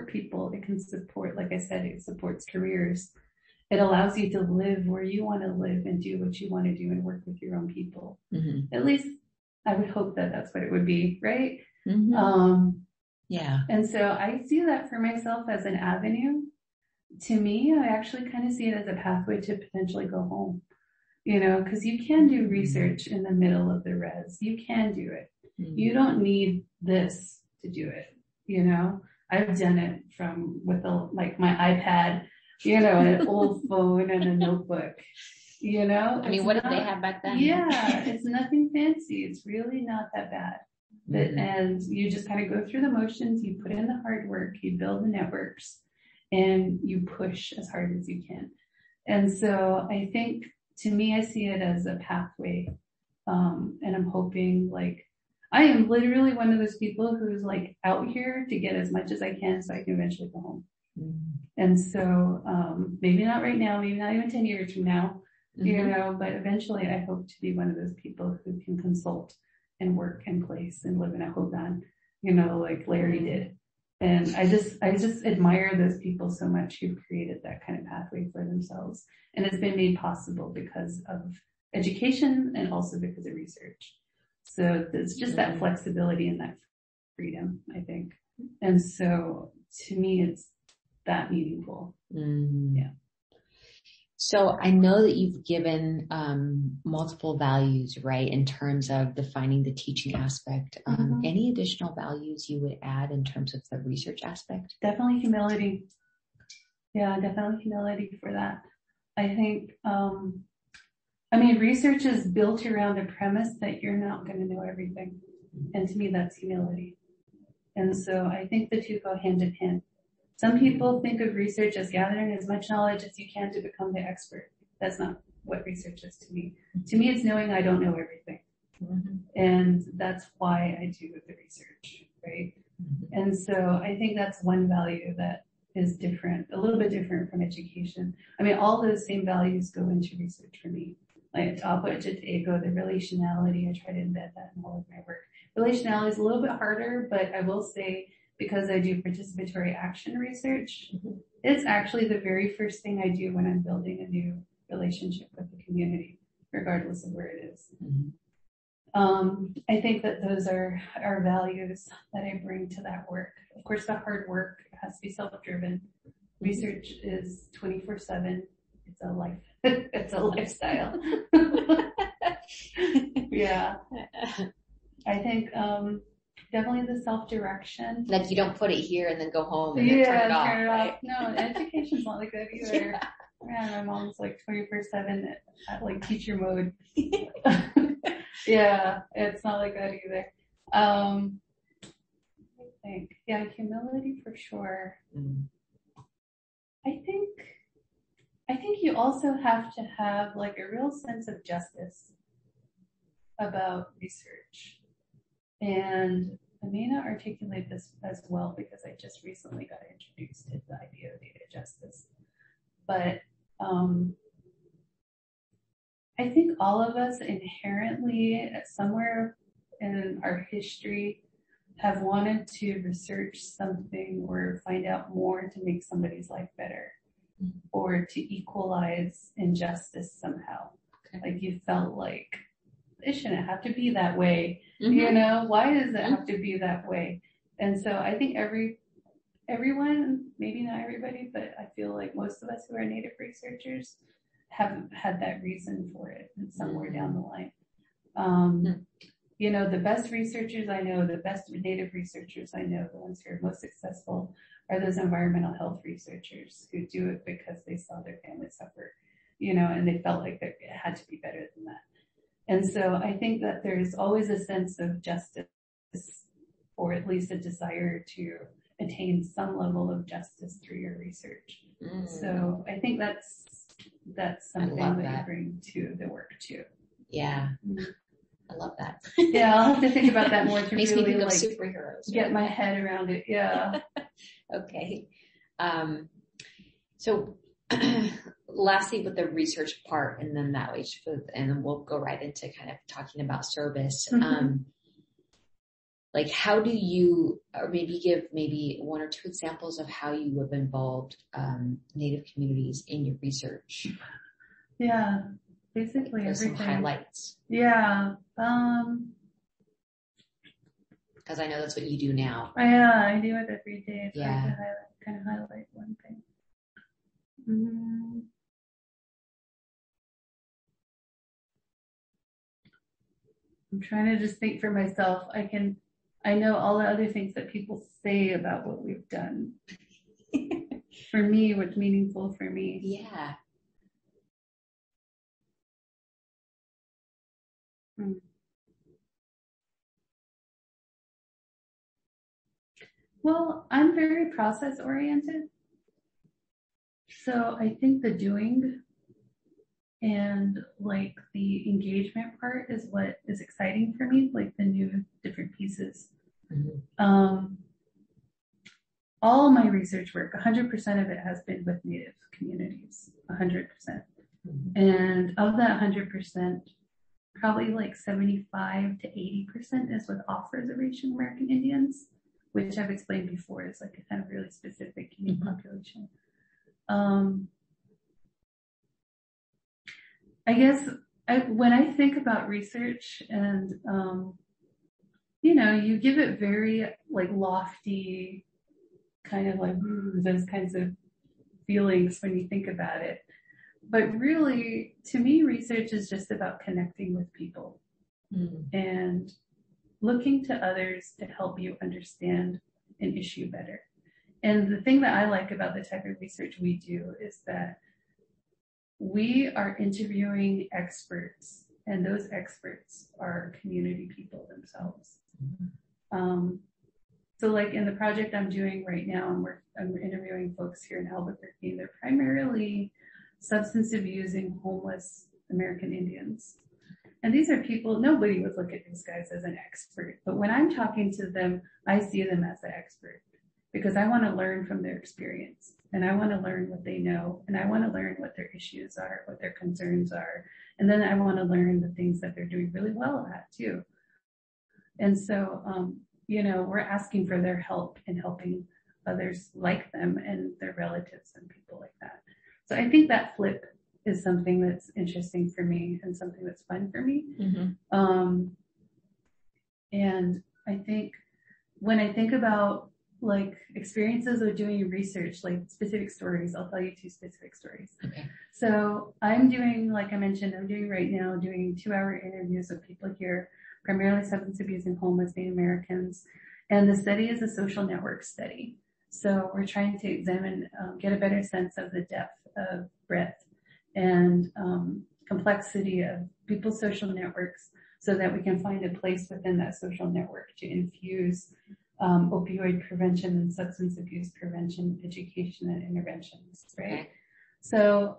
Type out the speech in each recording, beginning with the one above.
support people. It can support, like I said, it supports careers. It allows you to live where you want to live and do what you want to do and work with your own people. Mm-hmm. At least I would hope that that's what it would be, right? Mm-hmm. Yeah. And so I see that for myself as an avenue. To me, I actually kind of see it as a pathway to potentially go home, because you can do research in the middle of the res. You can do it. Mm-hmm. You don't need this to do it. I've done it with my iPad, an old phone and a notebook, I mean, what did they have back then? Yeah, it's nothing fancy. It's really not that bad. Mm-hmm. And you just kind of go through the motions, you put in the hard work, you build the networks, and you push as hard as you can. And so I think, to me, I see it as a pathway. And I'm hoping, I am literally one of those people who's out here to get as much as I can so I can eventually go home. Mm-hmm. And so, maybe not right now, maybe not even 10 years from now, mm-hmm. But eventually I hope to be one of those people who can consult and work in place and live in a hogan, like Larry did. And I just admire those people so much who've created that kind of pathway for themselves. And it's been made possible because of education and also because of research. So there's just that flexibility and that freedom, I think. And so to me, it's that meaningful. Mm. Yeah. So I know that you've given multiple values, right, in terms of defining the teaching aspect. Mm-hmm. Any additional values you would add in terms of the research aspect? Definitely humility. Yeah, definitely humility for that. I think, research is built around the premise that you're not going to know everything. And to me, that's humility. And so I think the two go hand in hand. Some people think of research as gathering as much knowledge as you can to become the expert. That's not what research is to me. To me, it's knowing I don't know everything. Mm-hmm. And that's why I do the research, right? Mm-hmm. And so I think that's one value that is different, a little bit different from education. All those same values go into research for me. Like Apo Ego, the relationality, I try to embed that in all of my work. Relationality is a little bit harder, but I will say, because I do participatory action research, mm-hmm. it's actually the very first thing I do when I'm building a new relationship with the community, regardless of where it is. Mm-hmm. I think that those are values that I bring to that work. Of course, the hard work has to be self-driven. Research is 24/7. It's a life. It's a lifestyle. Yeah. I think, definitely the self-direction. Like you don't put it here and then go home and then turn it off. Right? No, education's not like that either. Yeah, my mom's 24/7 at teacher mode. Yeah, it's not like that either. I think, humility for sure. Mm. I think you also have to have a real sense of justice about research. And I may not articulate this as well because I just recently got introduced to the idea of data justice. But I think all of us inherently, somewhere in our history, have wanted to research something or find out more to make somebody's life better, mm-hmm. or to equalize injustice somehow. Okay. You felt like it shouldn't have to be that way. Mm-hmm. Why does it have to be that way? And so I think everyone, maybe not everybody, but I feel like most of us who are Native researchers have had that reason for it and somewhere down the line. The best researchers I know, the best Native researchers I know, the ones who are most successful are those environmental health researchers who do it because they saw their family suffer, and they felt like it had to be better than that. And so I think that there's always a sense of justice, or at least a desire to attain some level of justice through your research. Mm. So I think that's something that you bring to the work too. Yeah. Mm. I love that. Yeah, I'll have to think about that more to Makes really me think of superheroes. Get my head around it. Yeah. Okay. So lastly, with the research part, and then that way, and then we'll go right into kind of talking about service. Mm-hmm. like, how do you, or maybe give maybe one or two examples of how you have involved Native communities in your research? Yeah, basically There's everything. some highlights. Yeah. Because I know that's what you do now. Yeah, I do it every day. If Yeah. I kind of highlight one thing. I'm trying to just think for myself. I know all the other things that people say about what we've done. For me, what's meaningful for me. Yeah. Well, I'm very process oriented. So I think the doing and like the engagement part is what is exciting for me, like the new different pieces. Mm-hmm. All my research work, 100% of it has been with Native communities, 100%. Mm-hmm. And of that 100%, probably like 75 to 80% is with off-reservation American Indians, which I've explained before is like a kind of really specific unique population. I guess when I think about research and, you give it very like lofty, kind of like those kinds of feelings when you think about it. But really, to me, research is just about connecting with people and looking to others to help you understand an issue better. And the thing that I like about the type of research we do is that we are interviewing experts, and those experts are community people themselves. So like in the project I'm doing right now, I'm interviewing folks here in Albuquerque. They're primarily substance abusing, homeless American Indians. And these are people, nobody would look at these guys as an expert. But when I'm talking to them, I see them as the expert because I want to learn from their experience. And I want to learn what they know. And I want to learn what their issues are, what their concerns are. And then I want to learn the things that they're doing really well at too. And so, we're asking for their help in helping others like them and their relatives and people like that. So I think that flip is something that's interesting for me and something that's fun for me. Mm-hmm. And I think when I think about like experiences of doing research, like specific stories, I'll tell you 2 specific stories. Okay. So I'm doing, like I mentioned, right now doing 2-hour interviews with people here, primarily substance abuse and homeless Native Americans. And the study is a social network study. So we're trying to examine, get a better sense of the depth of breadth and complexity of people's social networks so that we can find a place within that social network to infuse opioid prevention and substance abuse prevention, education and interventions, right? Okay. So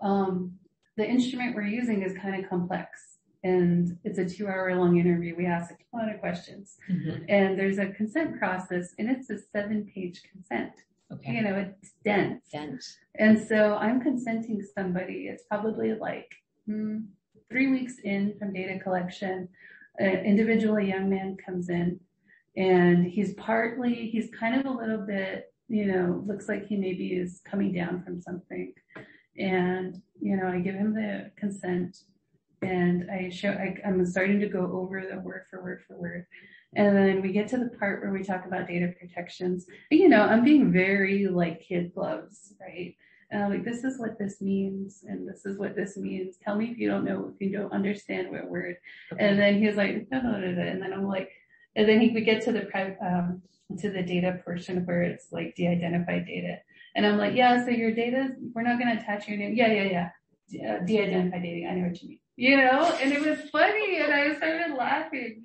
the instrument we're using is kind of complex. And it's a 2-hour long interview. We ask a ton of questions. Mm-hmm. And there's a consent process, and it's a 7-page consent. Okay. It's dense. And so I'm consenting somebody. It's probably like 3 weeks in from data collection. An individual, a young man comes in, and he's kind of a little bit, looks like he maybe is coming down from something. And, I give him the consent. And I'm starting to go over the word for word. And then we get to the part where we talk about data protections. And, I'm being very like kid gloves, right? And I'm like, this is what this means. And this is what this means. Tell me if you don't know, if you don't understand what word. Okay. And then he's like, no. And then I'm like, and then we get to the data portion where it's like de-identified data. And I'm like, yeah, so your data, we're not going to attach your name. Yeah. De-identified data. I know what you mean. And it was funny, and I started laughing,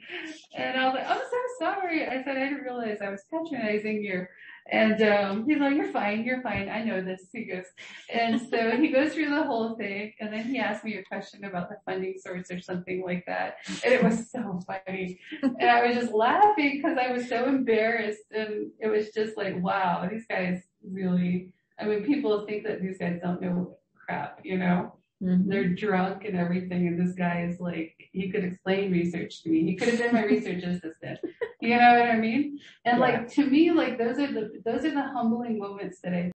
and I was like, I'm so sorry. I said, I didn't realize I was patronizing you. And he's like, you're fine. I know this. He goes, and so he goes through the whole thing, and then he asked me a question about the funding source or something like that, and it was so funny. And I was just laughing because I was so embarrassed, and it was just like, wow, these guys really, people think that these guys don't know crap, Mm-hmm. They're drunk and everything, and this guy is like, he could explain research to me. He could have been my research assistant. You know what I mean? And Yeah. like, to me, like those are the humbling moments that I